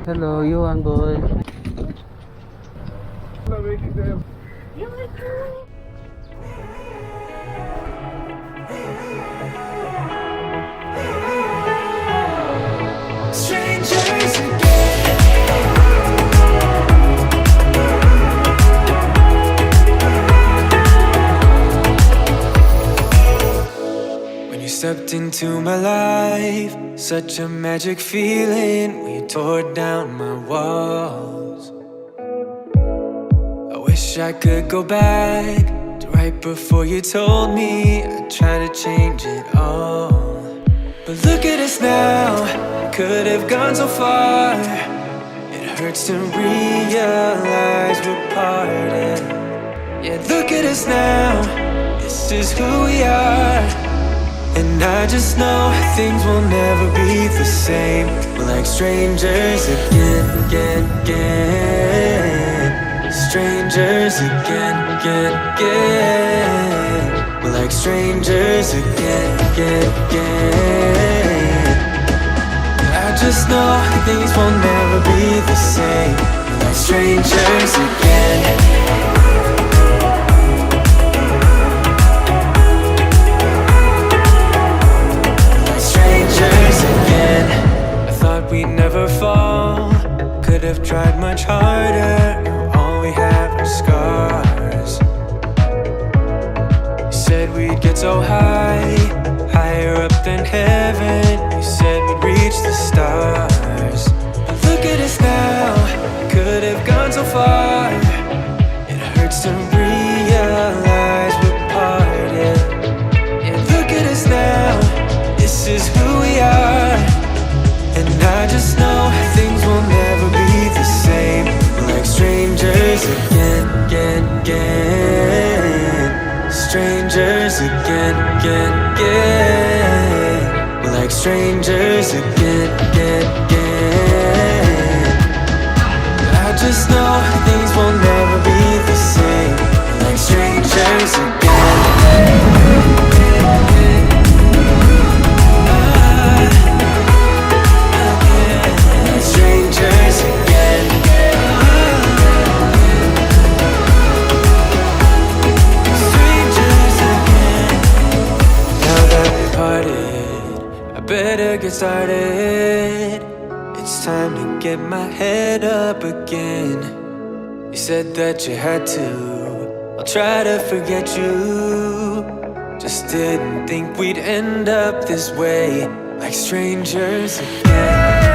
Hello, you one boy. Strangers again. When you stepped into my life, such a magic feeling when you tore down my walls. I wish I could go back to right before you told me I'd try to change it all. But look at us now, could have gone so far. It hurts to realize we're parted. Yeah, look at us now, this is who we are. And I just know things will never be the same. We're like strangers again, again, again. Strangers again, again, again. We're like strangers again, again, again. I just know things will never be the same. We're like strangers again. We never fall, could have tried much harder. All we have are scars. You said we'd get so high, higher up than heaven. You said we'd reach the stars. But look at us now, could have gone so far. It hurts to realize we're parted. Yeah, look at us now, this is who we are. And I just know things will never be the same. We're like strangers again, again, again. Strangers again, again, again. We're like strangers again, again, again. I just know things will never be the same. We're like strangers again. Strangers again. Strangers again. Now that we parted, I better get started. It's time to get my head up again. You said that you had to, I'll try to forget you. Just didn't think we'd end up this way, like strangers again.